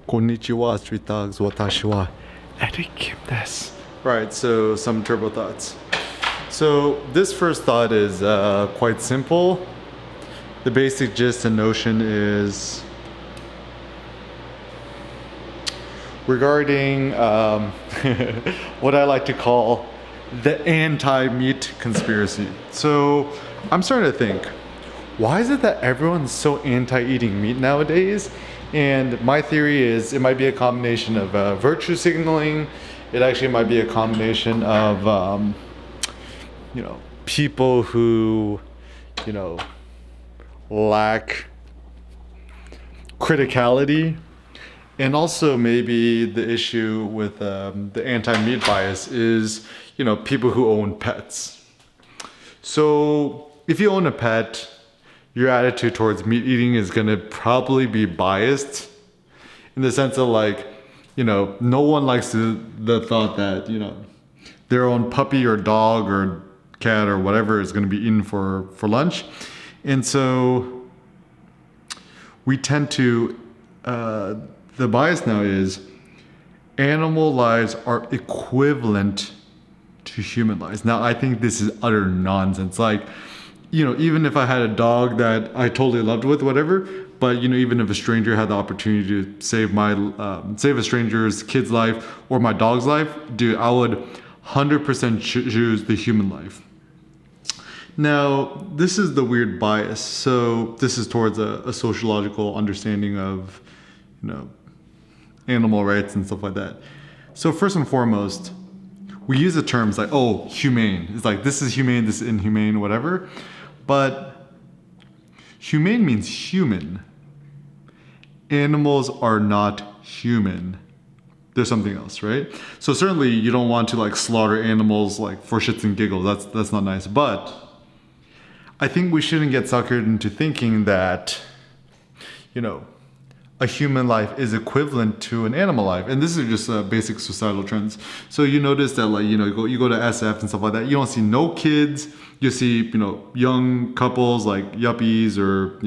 Konnichiwa, street dogs, watashi wa erikim desu. Right, so some turbo thoughts. So this first thought is quite simple. The basic gist and notion is regarding what I like to call the anti-meat conspiracy. So I'm starting to think, why is it that everyone's so anti-eating meat nowadays? And my theory is it might be a combination of virtue signaling. It actually might be a combination of, people who, lack criticality. And also maybe the issue with the anti-meat bias is, people who own pets. So if you own a pet, your attitude towards meat eating is going to probably be biased in the sense of no one likes the thought that, their own puppy or dog or cat or whatever is going to be eaten for lunch. And so we tend to, the bias now is animal lives are equivalent to human lives. Now, I think this is utter nonsense. Even if I had a dog that I totally loved with, whatever, but even if a stranger had the opportunity to save a stranger's kid's life or my dog's life, dude, I would 100% choose the human life. Now, this is the weird bias. So this is towards a sociological understanding of, animal rights and stuff like that. So first and foremost, we use the terms like, oh, humane. It's like, this is humane, this is inhumane, whatever. But humane means human. Animals are not human. There's something else, right? So certainly you don't want to slaughter animals for shits and giggles. That's not nice. But I think we shouldn't get suckered into thinking that, a human life is equivalent to an animal life. And this is just basic societal trends. So you notice that you go to SF and stuff like that, you don't see no kids. You see, young couples like yuppies or,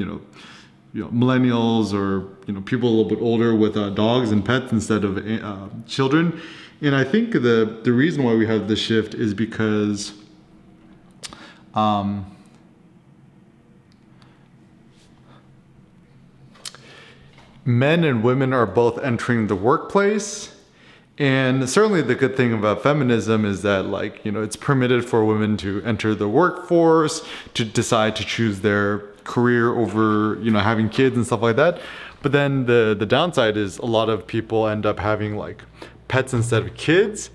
millennials or, people a little bit older with dogs and pets instead of children. And I think the reason why we have this shift is because men and women are both entering the workplace. And certainly the good thing about feminism is that it's permitted for women to enter the workforce, to decide to choose their career over, having kids and stuff like that. But then the downside is a lot of people end up having pets instead of kids.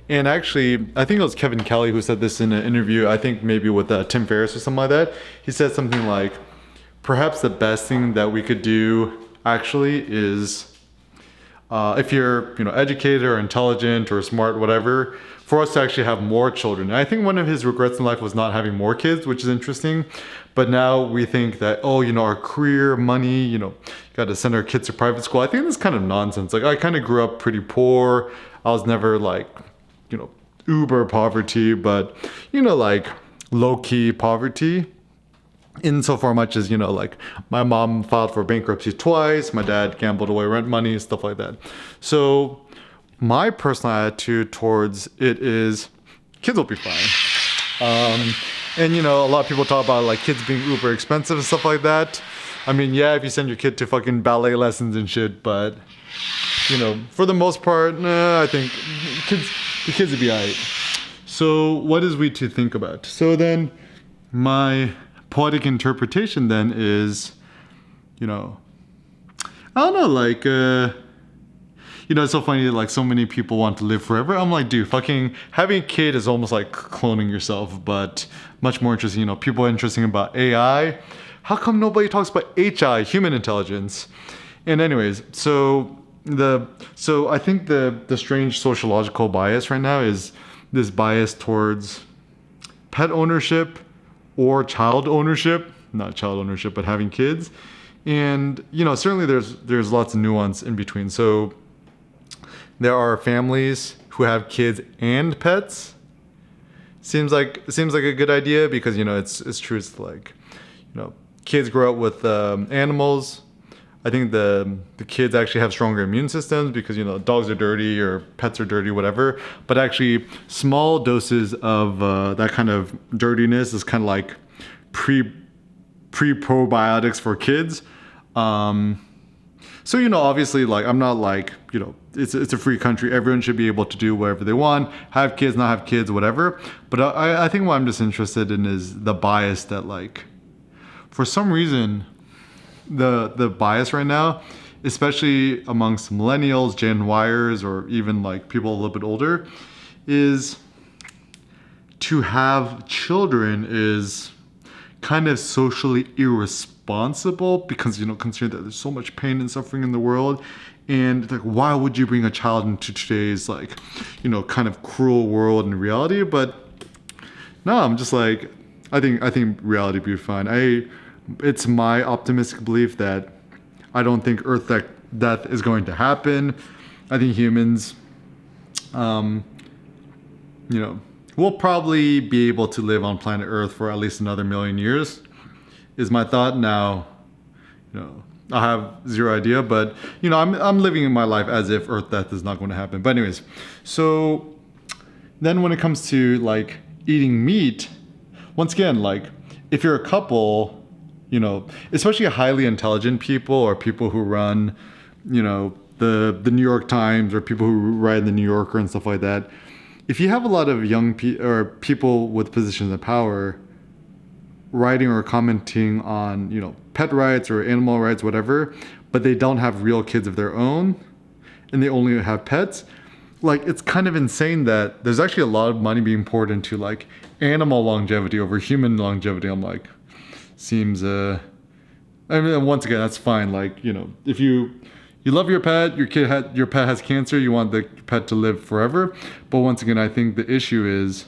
And actually, I think it was Kevin Kelly who said this in an interview, I think maybe with Tim Ferriss or something like that. He said something like, perhaps the best thing that we could do actually is if you're educated or intelligent or smart, whatever, for us to actually have more children. And I think one of his regrets in life was not having more kids, which is interesting. But now we think that, our career, money, got to send our kids to private school. I think that's kind of nonsense. I kind of grew up pretty poor. I was never uber poverty, but low-key poverty. Insofar much as, my mom filed for bankruptcy twice, my dad gambled away rent money, stuff like that. So my personal attitude towards it is kids will be fine. And, a lot of people talk about kids being uber expensive and stuff like that. I mean, yeah, if you send your kid to fucking ballet lessons and shit, but, for the most part, I think the kids will be all right. So what is we to think about? So then my poetic interpretation then is, I don't know, it's so funny that so many people want to live forever. I'm like, dude, fucking having a kid is almost like cloning yourself, but much more interesting. People are interesting about AI. How come nobody talks about HI, human intelligence? And anyways, so I think the strange sociological bias right now is this bias towards pet ownership or child ownership, not child ownership, but having kids. And, certainly there's lots of nuance in between. So there are families who have kids and pets. Seems like a good idea because, it's true. It's kids grow up with animals. I think the kids actually have stronger immune systems because dogs are dirty or pets are dirty, whatever. But actually, small doses of that kind of dirtiness is kind of like pre probiotics for kids. So obviously, like I'm not like it's a free country. Everyone should be able to do whatever they want, have kids, not have kids, whatever. But I think what I'm just interested in is the bias that like for some reason the bias right now, especially amongst millennials, Gen Yers, or even like people a little bit older, is to have children is kind of socially irresponsible because considering that there's so much pain and suffering in the world, and like why would you bring a child into today's like kind of cruel world and reality? But no, I'm just like I think reality would be fine. It's my optimistic belief that I don't think Earth death is going to happen. I think humans, we'll probably be able to live on planet Earth for at least another million years, is my thought. Now, I have zero idea, but I'm living in my life as if Earth death is not going to happen. But anyways, so then when it comes to like eating meat, once again, like if you're a couple, especially highly intelligent people or people who run, the New York Times or people who write the New Yorker and stuff like that. If you have a lot of young or people with positions of power writing or commenting on, pet rights or animal rights, whatever, but they don't have real kids of their own and they only have pets, like it's kind of insane that there's actually a lot of money being poured into like animal longevity over human longevity. I'm like, seems I mean, once again, that's fine. Like, if you love your pet, your pet has cancer, you want the pet to live forever. But once again, I think the issue is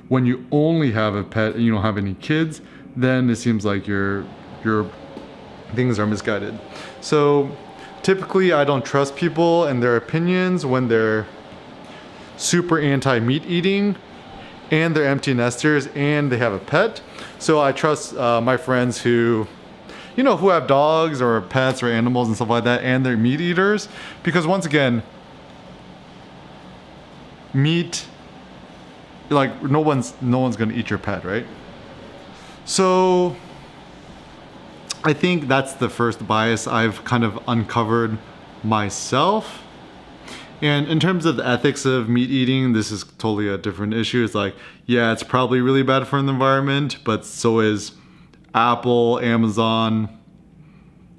when you only have a pet and you don't have any kids, then it seems like your things are misguided. So typically I don't trust people and their opinions when they're super anti-meat eating and they're empty nesters and they have a pet. So I trust my friends who have dogs or pets or animals and stuff like that, and they're meat eaters, because once again, meat, like no one's gonna eat your pet, right? So I think that's the first bias I've kind of uncovered myself. And in terms of the ethics of meat eating, this is totally a different issue. It's like, yeah, it's probably really bad for the environment, but so is Apple, Amazon,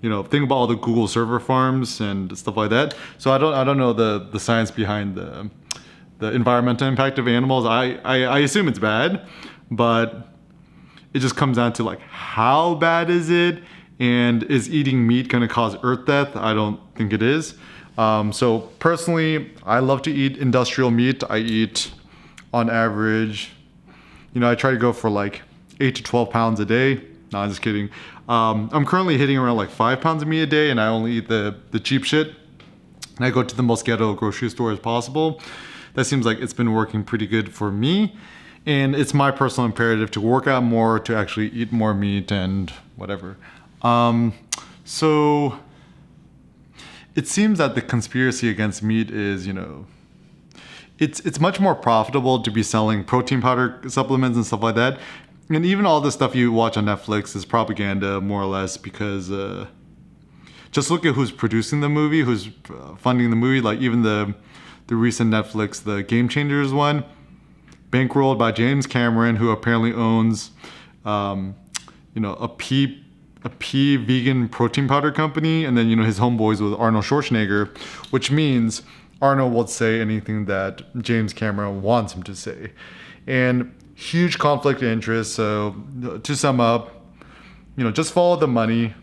think about all the Google server farms and stuff like that. So I don't know the science behind the environmental impact of animals. I assume it's bad, but it just comes down to like how bad is it, and is eating meat going to cause Earth death? I don't think it is. So personally, I love to eat industrial meat. I eat on average, I try to go for like 8 to 12 pounds a day. No, I'm just kidding. I'm currently hitting around like 5 pounds of meat a day, and I only eat the cheap shit. And I go to the most ghetto grocery store as possible. That seems like it's been working pretty good for me. And it's my personal imperative to work out more, to actually eat more meat and whatever. So it seems that the conspiracy against meat is, it's much more profitable to be selling protein powder supplements and stuff like that. And even all the stuff you watch on Netflix is propaganda, more or less, because just look at who's producing the movie, who's funding the movie. Like even the recent Netflix, the Game Changers one, bankrolled by James Cameron, who apparently owns, a pea vegan protein powder company, and then his homeboys with Arnold Schwarzenegger, which means Arnold will say anything that James Cameron wants him to say, and huge conflict of interest. So to sum up, just follow the money,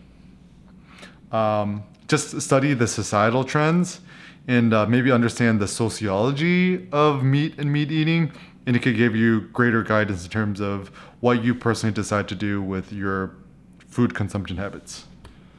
just study the societal trends, and maybe understand the sociology of meat and meat eating, and it could give you greater guidance in terms of what you personally decide to do with your food consumption habits.